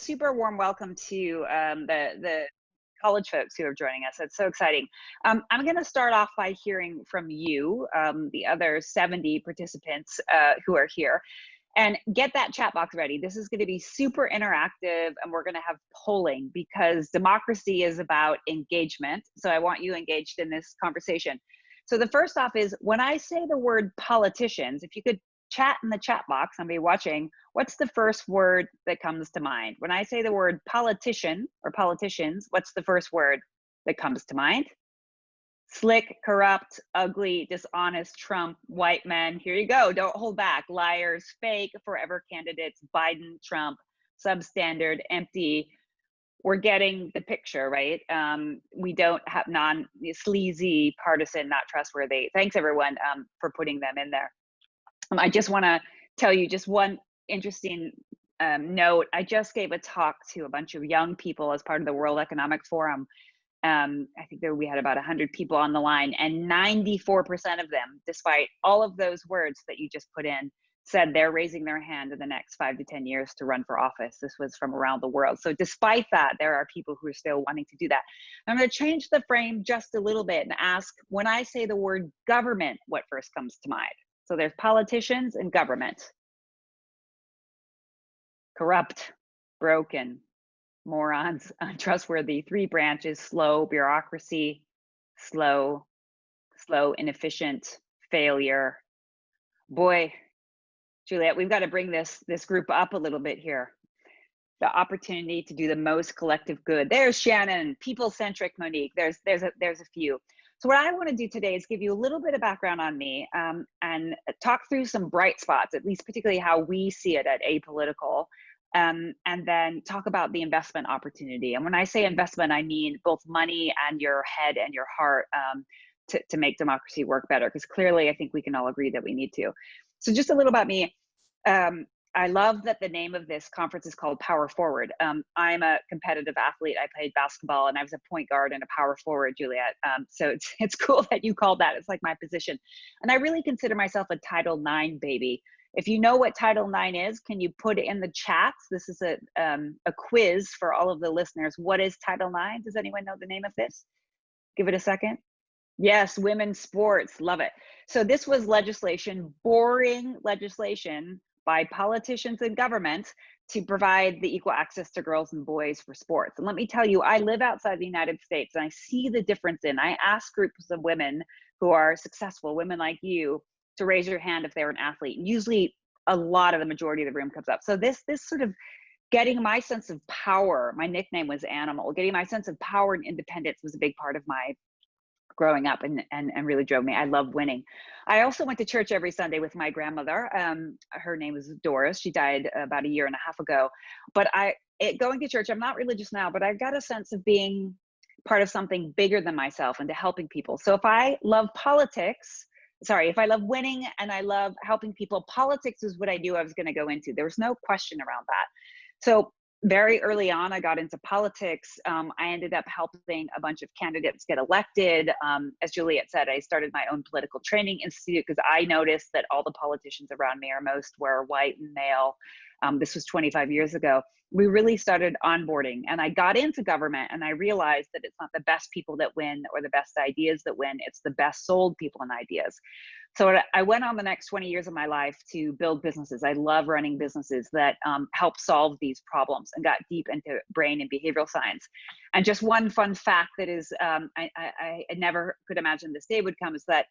super warm welcome to the college folks who are joining us. It's so exciting. I'm going to start off by hearing from you, the other 70 participants who are here, and get that chat box ready. This is going to be super interactive, and we're going to have polling because democracy is about engagement. So I want you engaged in this conversation. So the first off is, when I say the word politicians, if you could chat in the chat box, somebody watching, what's the first word that comes to mind? When I say the word politician or politicians, what's the first word that comes to mind? Slick, corrupt, ugly, dishonest, Trump, white men. Here you go. Don't hold back. Liars, fake, forever candidates, Biden, Trump, substandard, empty. We're getting the picture, right? We don't have sleazy, partisan, not trustworthy. Thanks everyone for putting them in there. I just want to tell you just one interesting note. I just gave a talk to a bunch of young people as part of the World Economic Forum. I think we had about 100 people on the line, and 94% of them, despite all of those words that you just put in, said they're raising their hand in the next 5 to 10 years to run for office. This was from around the world. So despite that, there are people who are still wanting to do that. I'm going to change the frame just a little bit and ask, when I say the word government, what first comes to mind? So there's politicians and government. Corrupt, broken, morons, untrustworthy, 3 branches, slow, bureaucracy, slow, inefficient, failure. Boy, Juliet, we've got to bring this group up a little bit here. The opportunity to do the most collective good. There's Shannon, people-centric Monique. There's a few. So what I want to do today is give you a little bit of background on me and talk through some bright spots, at least particularly how we see it at Apolitical, and then talk about the investment opportunity. And when I say investment, I mean both money and your head and your heart to make democracy work better, because clearly I think we can all agree that we need to. So just a little about me. I love that the name of this conference is called Power Forward. I'm a competitive athlete. I played basketball and I was a point guard and a power forward, Juliet. So it's cool that you called that. It's like my position. And I really consider myself a Title IX baby. If you know what Title IX is, can you put it in the chats? This is a quiz for all of the listeners. What is Title IX? Does anyone know the name of this? Give it a second. Yes, women's sports, love it. So this was legislation, boring legislation by politicians and government to provide the equal access to girls and boys for sports. And let me tell you, I live outside the United States and I see the difference I ask groups of women who are successful, women like you, to raise your hand if they're an athlete. And usually a lot of the majority of the room comes up. So this sort of getting my sense of power, my nickname was Animal, getting my sense of power and independence was a big part of my growing up and really drove me. I love winning. I also went to church every Sunday with my grandmother. Her name was Doris. She died about 1.5 years ago. But going to church, I'm not religious now, but I've got a sense of being part of something bigger than myself and to helping people. So if I love if I love winning and I love helping people, politics is what I knew I was going to go into. There was no question around that. So very early on, I got into politics. I ended up helping a bunch of candidates get elected. As Juliet said, I started my own political training institute because I noticed that all the politicians around me were white and male. This was 25 years ago. We really started onboarding, and I got into government and I realized that it's not the best people that win or the best ideas that win, it's the best sold people and ideas. So I went on the next 20 years of my life to build businesses. I love running businesses that help solve these problems, and got deep into brain and behavioral science. And just one fun fact that is, I never could imagine this day would come, is that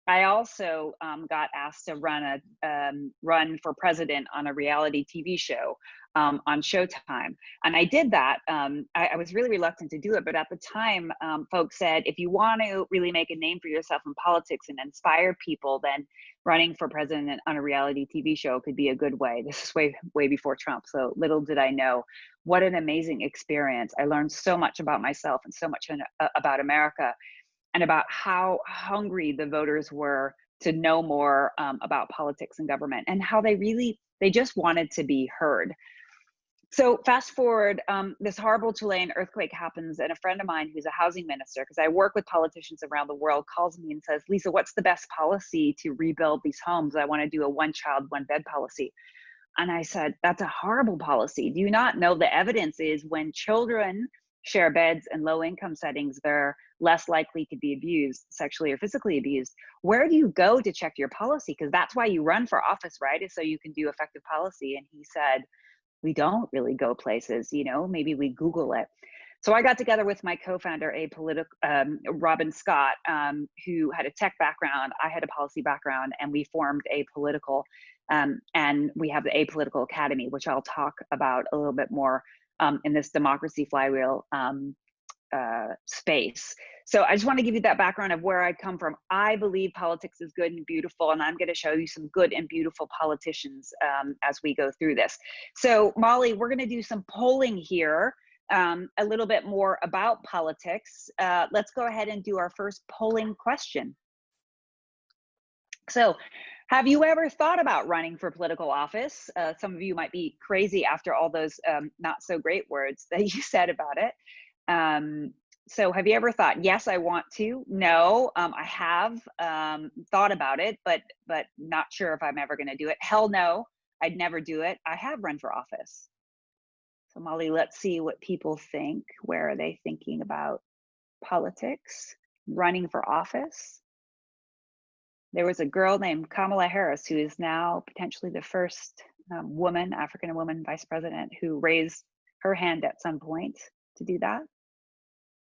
I also got asked to run for president on a reality TV show on Showtime. And I did that. I was really reluctant to do it, but at the time, folks said, if you want to really make a name for yourself in politics and inspire people, then running for president on a reality TV show could be a good way. This is way before Trump. So little did I know what an amazing experience. I learned so much about myself and so much about America, and about how hungry the voters were to know more about politics and government, and how they just wanted to be heard. So fast forward, this horrible Chilean earthquake happens, and a friend of mine who's a housing minister, because I work with politicians around the world, calls me and says, Lisa, what's the best policy to rebuild these homes? I want to do a one-child, one-bed policy. And I said, that's a horrible policy. Do you not know the evidence is when children share beds in low income settings, they're less likely to be abused, sexually or physically abused? Where do you go to check your policy? Because that's why you run for office, right? Is so you can do effective policy. And he said, we don't really go places, maybe we Google it. So I got together with my co-founder, Robin Scott, who had a tech background. I had a policy background, and we formed Apolitical, and we have the Apolitical Academy, which I'll talk about a little bit more in this democracy flywheel space. So I just want to give you that background of where I come from. I believe politics is good and beautiful, and I'm going to show you some good and beautiful politicians as we go through this. So Molly, we're going to do some polling here, a little bit more about politics. Let's go ahead and do our first polling question. So, have you ever thought about running for political office? Some of you might be crazy after all those not so great words that you said about it. So have you ever thought, yes, I want to? No, I have thought about it, but not sure if I'm ever going to do it. Hell no, I'd never do it. I have run for office. So Molly, let's see what people think. Where are they thinking about politics, running for office? There was a girl named Kamala Harris, who is now potentially the first African woman vice president, who raised her hand at some point to do that.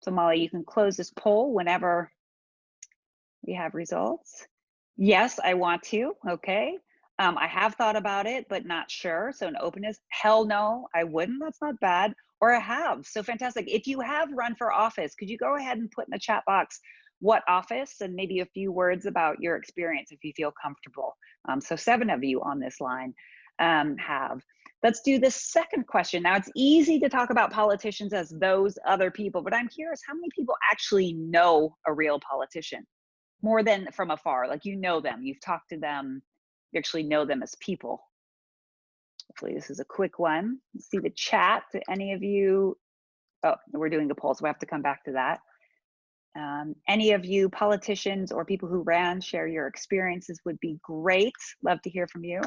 So Molly, you can close this poll whenever we have results. Yes, I want to. Okay. I have thought about it, but not sure. So an openness, hell no, I wouldn't. That's not bad. Or I have. So fantastic. If you have run for office, could you go ahead and put in the chat box what office and maybe a few words about your experience if you feel comfortable. So 7 of you on this line have. Let's do the second question. Now, it's easy to talk about politicians as those other people, but I'm curious, how many people actually know a real politician? More than from afar, like you know them, you've talked to them, you actually know them as people. Hopefully this is a quick one. Let's see the chat. Do any of you, oh, we're doing the poll, so we have to come back to that. Any of you politicians or people who ran, share your experiences would be great. Love to hear from you.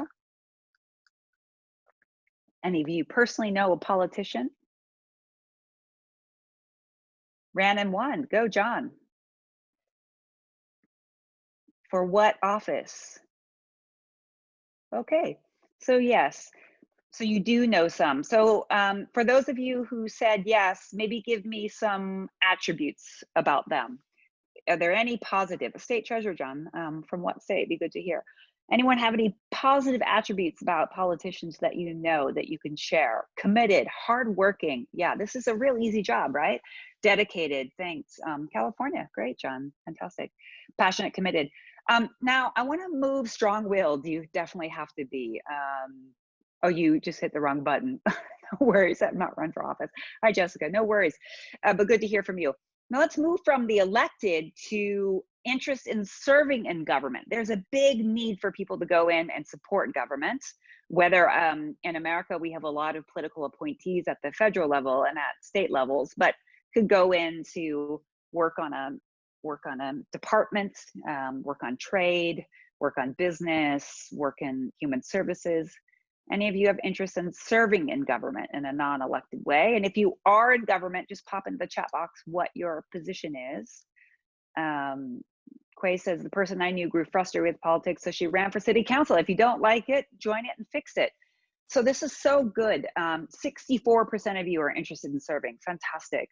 Any of you personally know a politician? Ran and won. Go, John. For what office? Okay, so yes. So you do know some. So for those of you who said yes, maybe give me some attributes about them. Are there any positive? State Treasurer, John, from what state? It'd be good to hear. Anyone have any positive attributes about politicians that you know that you can share? Committed, hardworking. Yeah, this is a real easy job, right? Dedicated, thanks. California, great, John, fantastic. Passionate, committed. Now, I want to move strong-willed. You definitely have to be. Oh, you just hit the wrong button. No worries, I'm not run for office. Hi, Jessica, no worries, but good to hear from you. Now let's move from the elected to interest in serving in government. There's a big need for people to go in and support government, whether in America, we have a lot of political appointees at the federal level and at state levels, but could go in to work on a department, work on trade, work on business, work in human services. Any of you have interest in serving in government in a non-elected way? And if you are in government, just pop into the chat box what your position is. Quay says, the person I knew grew frustrated with politics, so she ran for city council. If you don't like it, join it and fix it. So this is so good. 64% of you are interested in serving. Fantastic.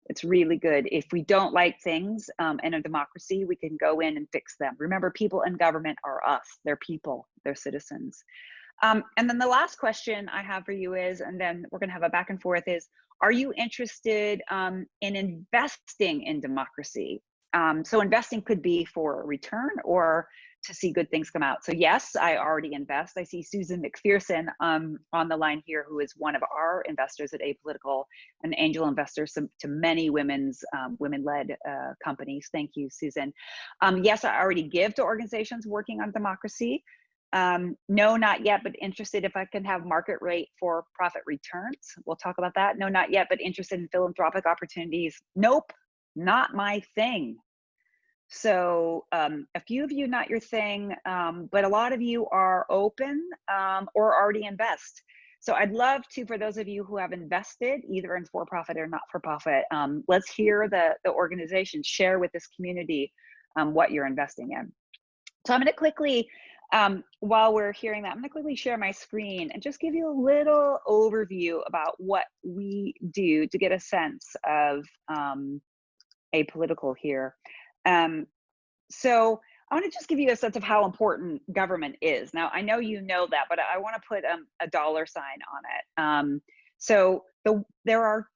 It's really good. If we don't like things in a democracy, we can go in and fix them. Remember, people in government are us. They're people. They're citizens. And then the last question I have for you is, and then we're going to have a back and forth, is, are you interested in investing in democracy? So investing could be for a return or to see good things come out. So yes, I already invest. I see Susan McPherson on the line here, who is one of our investors at Apolitical, an angel investor to many women-led companies. Thank you, Susan. Yes, I already give to organizations working on democracy. No, not yet, but interested if I can have market rate for profit returns. We'll talk about that. No, not yet, but interested in philanthropic opportunities. Nope, not my thing. So a few of you, not your thing, but a lot of you are open or already invest. So I'd love to, for those of you who have invested either in for-profit or not-for-profit, let's hear the organization share with this community what you're investing in. So I'm going to quickly, while we're hearing that, I'm going to quickly share my screen and just give you a little overview about what we do to get a sense of apolitical here. So I want to just give you a sense of how important government is. Now, I know you know that, but I want to put a dollar sign on it. So there are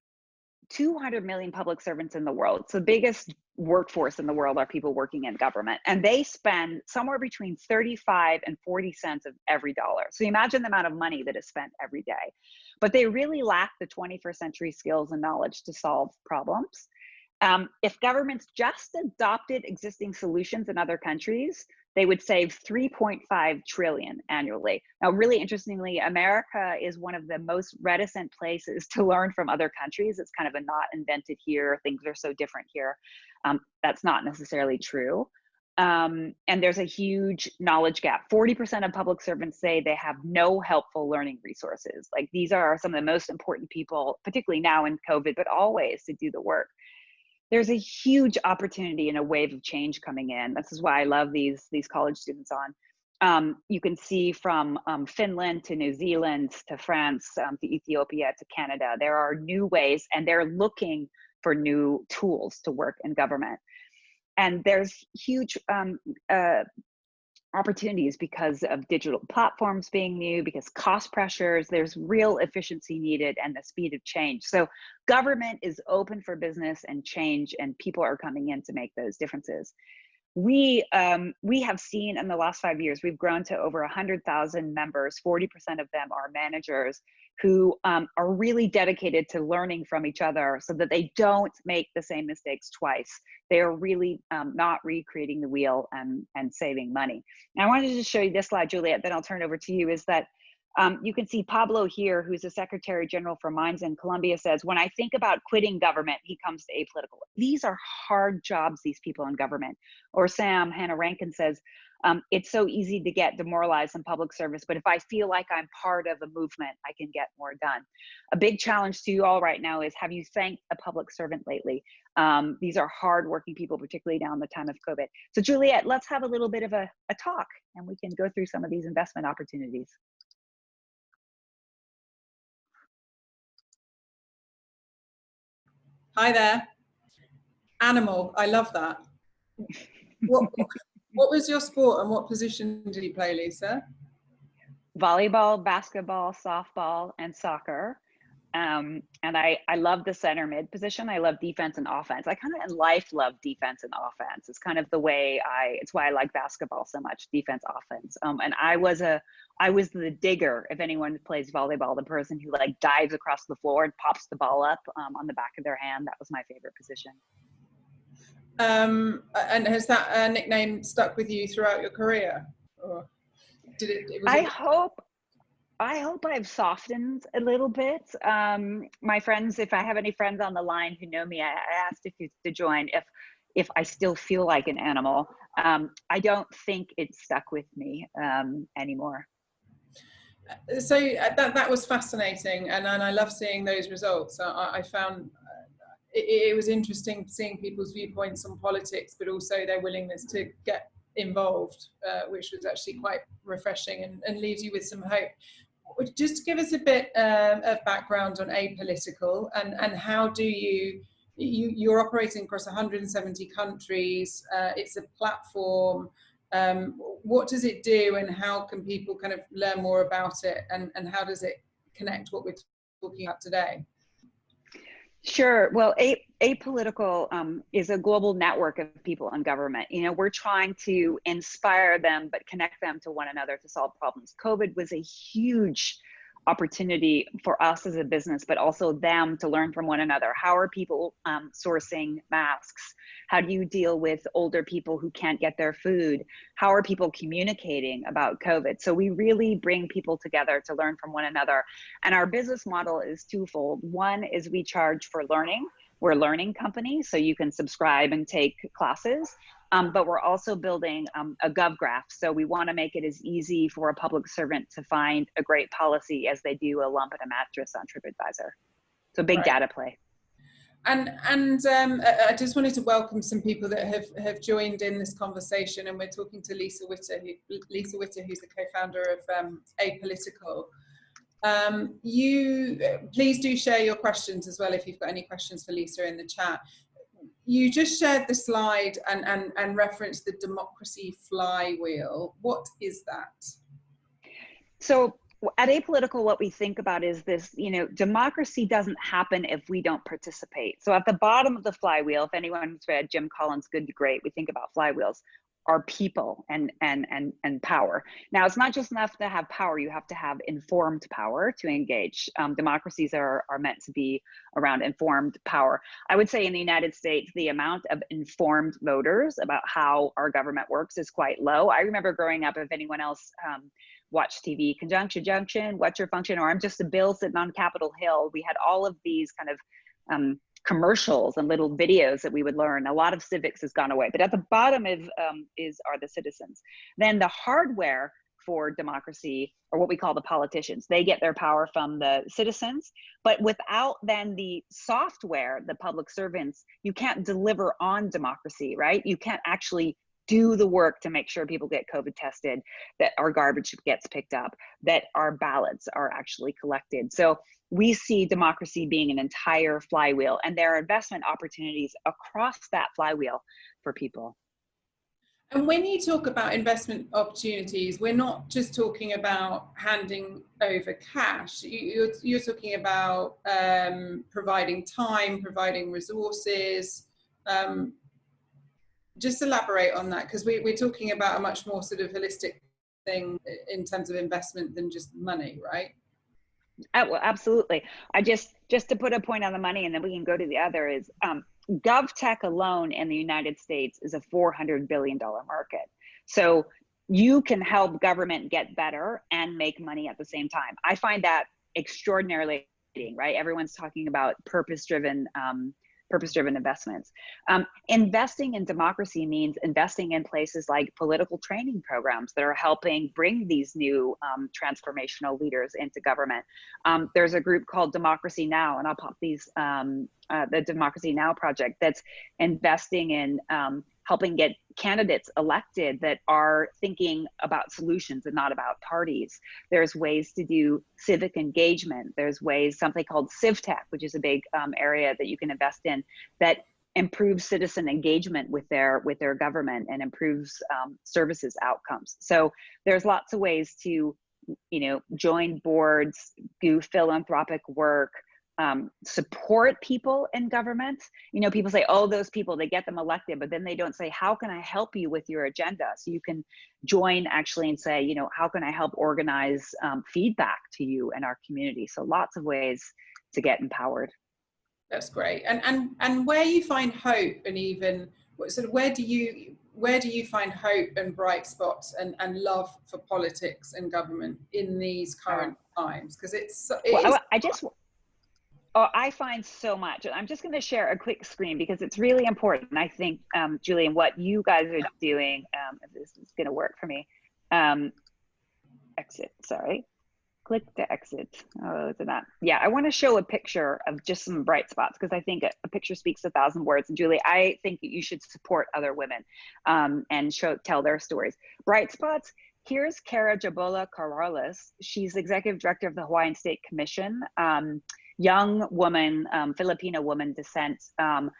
200 million public servants in the world. So the biggest workforce in the world are people working in government, and they spend somewhere between 35 and 40 cents of every dollar. So imagine the amount of money that is spent every day, but they really lack the 21st century skills and knowledge to solve problems. If governments just adopted existing solutions in other countries, they would save 3.5 trillion annually. Now, really interestingly, America is one of the most reticent places to learn from other countries. It's kind of a not invented here, things are so different here. That's not necessarily true. And there's a huge knowledge gap. 40% of public servants say they have no helpful learning resources. Like, these are some of the most important people, particularly now in COVID, but always, to do the work. There's a huge opportunity and a wave of change coming in. This is why I love these college students on. You can see from Finland to New Zealand to France to Ethiopia to Canada, there are new ways, and they're looking for new tools to work in government. And there's huge opportunities because of digital platforms being new, because cost pressures, there's real efficiency needed, and the speed of change. So government is open for business and change, and people are coming in to make those differences. We have seen in the last 5 years, we've grown to over 100,000 members. 40% of them are managers who are really dedicated to learning from each other so that they don't make the same mistakes twice. They are really not recreating the wheel and saving money. And I wanted to just show you this slide, Juliet, then I'll turn it over to you, is that you can see Pablo here, who's the Secretary General for Mines in Colombia, says, when I think about quitting government, he comes to apolitical. These are hard jobs, these people in government. Or Sam, Hannah Rankin says, it's so easy to get demoralized in public service, but if I feel like I'm part of a movement, I can get more done. A big challenge to you all right now is, have you thanked a public servant lately? These are hardworking people, particularly now in the time of COVID. So Juliet, let's have a little bit of a talk, and we can go through some of these investment opportunities. Hi there. Animal, I love that. What was your sport and what position did you play, Lisa? Volleyball, basketball, softball, and soccer. And I love the center mid position. I love defense and offense. I kind of in life love defense and offense. It's kind of the way it's why I like basketball so much, defense, offense. And I was the digger. If anyone plays volleyball, the person who like dives across the floor and pops the ball up on the back of their hand. That was my favorite position. And has that nickname stuck with you throughout your career? Or did it I hope I've softened a little bit. My friends, if I have any friends on the line who know me, I asked if you to join if I still feel like an animal. I don't think it stuck with me anymore. So that was fascinating, and I love seeing those results. I found it was interesting seeing people's viewpoints on politics, but also their willingness to get involved, which was actually quite refreshing and leaves you with some hope. Just give us a bit of background on apolitical and how do you're operating across 170 countries. It's a platform. What does it do, and how can people kind of learn more about it, and how does it connect what we're talking about today? Sure. Well, apolitical is a global network of people in government. You know, we're trying to inspire them, but connect them to one another to solve problems. COVID was a huge opportunity for us as a business, but also them to learn from one another. How are people sourcing masks? How do you deal with older people who can't get their food? How are people communicating about COVID? So we really bring people together to learn from one another. And our business model is twofold. One is we charge for learning. We're a learning company, so you can subscribe and take classes. but we're also building a GovGraph. So we want to make it as easy for a public servant to find a great policy as they do a lump in a mattress on TripAdvisor. So big data play. And I just wanted to welcome some people that have joined in this conversation, and we're talking to Lisa Witter, who's the co-founder of Apolitical. You please do share your questions as well if you've got any questions for Lisa in the chat. You just shared the slide and referenced the democracy flywheel. What is that? So at Apolitical, what we think about is this, democracy doesn't happen if we don't participate. So at the bottom of the flywheel, if anyone's read Jim Collins' Good to Great, we think about flywheels, are people and power. Now, it's not just enough to have power, you have to have informed power to engage. Democracies are meant to be around informed power. I would say in the United States, the amount of informed voters about how our government works is quite low. I remember growing up, if anyone else watched TV, Conjunction Junction, What's Your Function, or I'm Just a Bill sitting on Capitol Hill, we had all of these kind of commercials and little videos that we would learn. A lot of civics has gone away, but at the bottom are the citizens. Then the hardware for democracy, or what we call the politicians, they get their power from the citizens, but without then the software, the public servants, you can't deliver on democracy, right? You can't actually do the work to make sure people get COVID tested, that our garbage gets picked up, that our ballots are actually collected. So we see democracy being an entire flywheel, and there are investment opportunities across that flywheel for people. And when you talk about investment opportunities, we're not just talking about handing over cash. You're talking about providing time, providing resources. Just elaborate on that, because we're talking about a much more sort of holistic thing in terms of investment than just money, right? Well, absolutely. I just to put a point on the money, and then we can go to the other, is GovTech alone in the United States is a $400 billion market. So you can help government get better and make money at the same time. I find that extraordinarily exciting, right? Everyone's talking about purpose-driven investments. Investing in democracy means investing in places like political training programs that are helping bring these new transformational leaders into government. There's a group called Democracy Now!, and I'll pop these, the Democracy Now! Project, that's investing in helping get candidates elected that are thinking about solutions and not about parties. There's ways to do civic engagement. There's ways, something called CivTech, which is a big area that you can invest in, that improves citizen engagement with their government and improves services outcomes. So there's lots of ways to, join boards, do philanthropic work, support people in government. People say, oh, those people, they get them elected, but then they don't say, how can I help you with your agenda? So you can join actually and say, how can I help organize feedback to you and our community? So lots of ways to get empowered. That's great. And where you find hope, and even sort of where do you find hope and bright spots and love for politics and government in these current times? Because I find so much. I'm just going to share a quick screen because it's really important. I think, Julian, what you guys are doing, if this is going to work for me. Exit, sorry. Click to exit. Oh, is it not? Yeah, I want to show a picture of just some bright spots because I think a picture speaks 1,000 words. And Julie, I think you should support other women and tell their stories. Bright spots. Here's Cara Jabola Corrales. She's executive director of the Hawaiian State Commission. Young woman, Filipino woman descent, and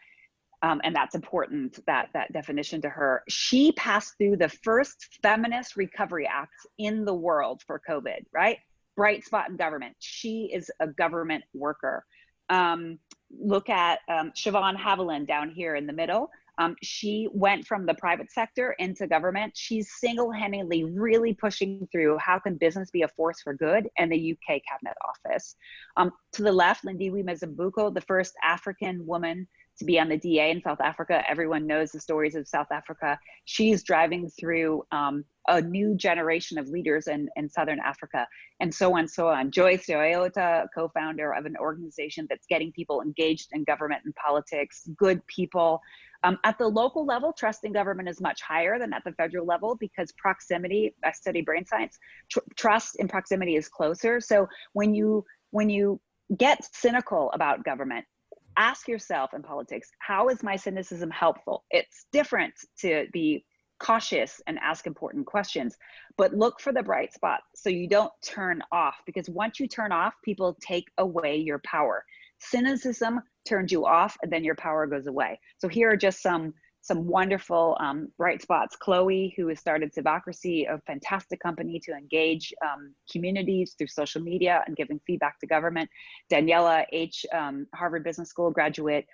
that's important, that definition to her. She passed through the first feminist recovery act in the world for COVID, right? Bright spot in government. She is a government worker. Look at Siobhan Haviland down here in the middle. She went from the private sector into government. She's single-handedly really pushing through how can business be a force for good in the UK Cabinet Office. To the left, Lindiwe Mzimbuko, the first African woman to be on the DA in South Africa. Everyone knows the stories of South Africa. She's driving through a new generation of leaders in Southern Africa, and so on, so on. Joyce Toyota, co-founder of an organization that's getting people engaged in government and politics, Good People. At the local level, trust in government is much higher than at the federal level because proximity, I study brain science, trust in proximity is closer. So when you get cynical about government, ask yourself in politics, how is my cynicism helpful? It's different to be cautious and ask important questions, but look for the bright spot so you don't turn off, because once you turn off, people take away your power. Cynicism turns you off and then your power goes away. So here are just some wonderful bright spots. Chloe, who has started Civocracy, a fantastic company to engage communities through social media and giving feedback to government. Daniela H., Harvard Business School graduate,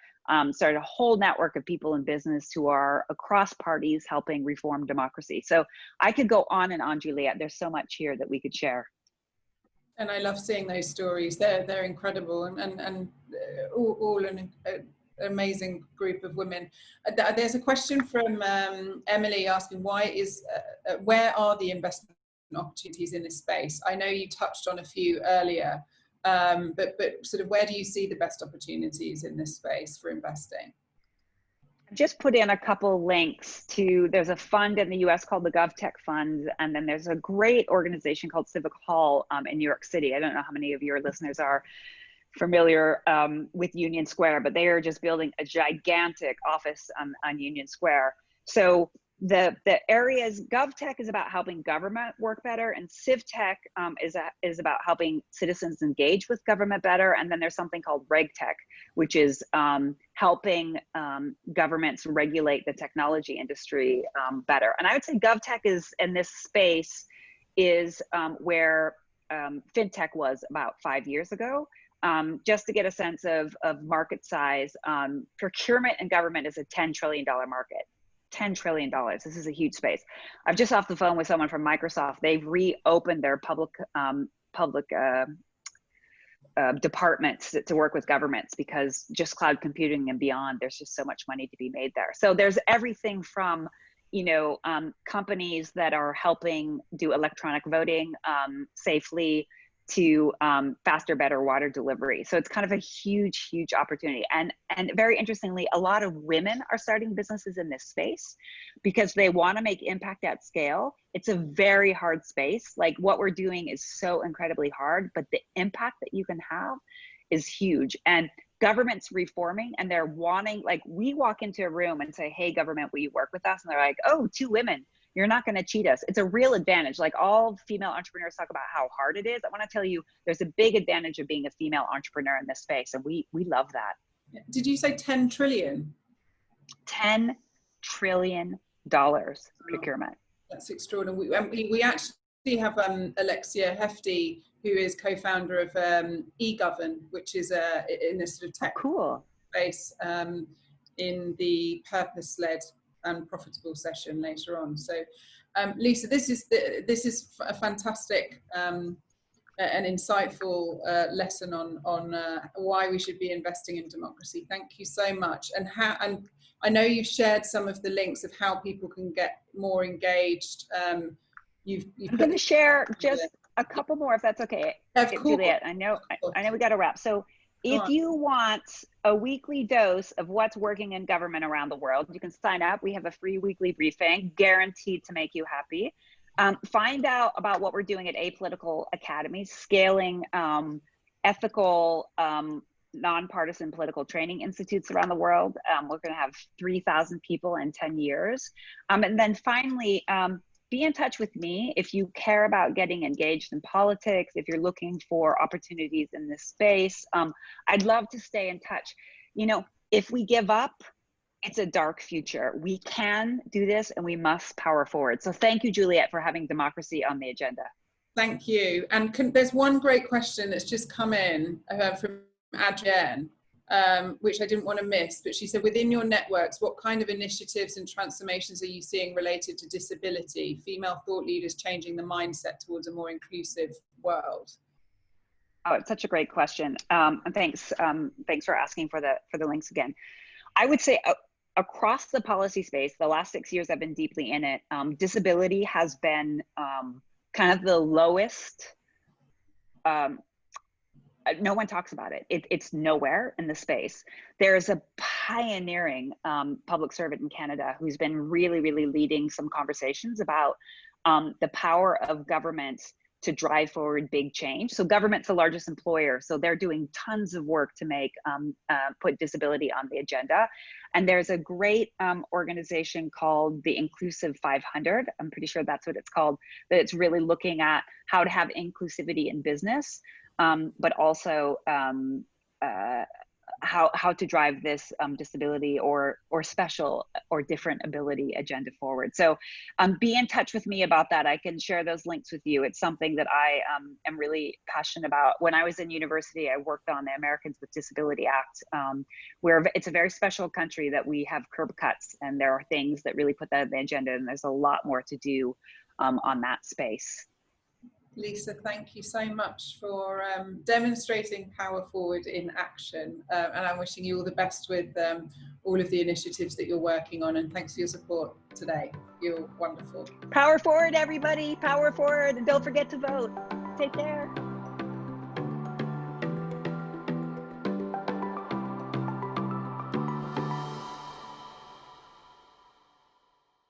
started a whole network of people in business who are across parties helping reform democracy. So I could go on and on, Juliet. There's so much here that we could share. And I love seeing those stories. They're incredible, and all an amazing group of women. There's a question from Emily asking, where are the investment opportunities in this space? I know you touched on a few earlier, but sort of where do you see the best opportunities in this space for investing? Just put in a couple links to, there's a fund in the US called the GovTech Fund, and then there's a great organization called Civic Hall in New York City. I don't know how many of your listeners are familiar with Union Square, but they are just building a gigantic office on Union Square. So the areas, GovTech is about helping government work better, and CivTech is about helping citizens engage with government better. And then there's something called RegTech, which is helping governments regulate the technology industry better. And I would say GovTech is in this space is where FinTech was about 5 years ago. Just to get a sense of market size, procurement and government is a $10 trillion market. $10 trillion. This is a huge space. I'm just off the phone with someone from Microsoft. They've reopened their public departments to work with governments because just cloud computing and beyond, there's just so much money to be made there. So there's everything from, companies that are helping do electronic voting safely to faster, better water delivery. So it's kind of a huge, huge opportunity. And very interestingly, a lot of women are starting businesses in this space because they want to make impact at scale. It's a very hard space. Like what we're doing is so incredibly hard, but the impact that you can have is huge. And government's reforming and they're wanting, like we walk into a room and say, hey, government, will you work with us? And they're like, oh, 2 women. You're not going to cheat us. It's a real advantage. Like all female entrepreneurs talk about how hard it is. I want to tell you, there's a big advantage of being a female entrepreneur in this space. And we love that. Did you say 10 trillion? $10 trillion procurement. That's extraordinary. We actually have Alexia Hefty, who is co-founder of eGovern, which is in this sort of tech space in the purpose-led and profitable session later on. So Lisa, this is a fantastic and insightful lesson on why we should be investing in democracy. Thank you so much. And I know you've shared some of the links of how people can get more engaged. I'm going to share just a couple more, if that's okay. Of course. Juliet, I know we got to wrap. So if you want a weekly dose of what's working in government around the world, you can sign up. We have a free weekly briefing guaranteed to make you happy. Find out about what we're doing at Apolitical Academy, scaling ethical, nonpartisan political training institutes around the world. We're going to have 3,000 people in 10 years. And then finally, be in touch with me if you care about getting engaged in politics, if you're looking for opportunities in this space. I'd love to stay in touch. If we give up, it's a dark future. We can do this and we must power forward. So thank you, Juliet, for having democracy on the agenda. Thank you. And there's one great question that's just come in from Adrienne, which I didn't want to miss, but she said, within your networks, what kind of initiatives and transformations are you seeing related to disability, female thought leaders changing the mindset towards a more inclusive world? Oh, it's such a great question. And thanks for asking for the links again. I would say across the policy space, the last 6 years I've been deeply in it, disability has been kind of the lowest. No one talks about it. It's nowhere in the space. There's a pioneering public servant in Canada who's been really, really leading some conversations about the power of government to drive forward big change. So government's the largest employer, so they're doing tons of work to make put disability on the agenda. And there's a great organization called the Inclusive 500. I'm pretty sure that's what it's called. That it's really looking at how to have inclusivity in business, but also how to drive this disability or special or different ability agenda forward. So be in touch with me about that. I can share those links with you. It's something that I am really passionate about. When I was in university, I worked on the Americans with Disability Act, where it's a very special country that we have curb cuts, and there are things that really put that on the agenda, and there's a lot more to do on that space. Lisa, thank you so much for demonstrating power forward in action, and I'm wishing you all the best with all of the initiatives that you're working on, and thanks for your support today. You're wonderful. Power forward, everybody. Power forward, and don't forget to vote. Take care.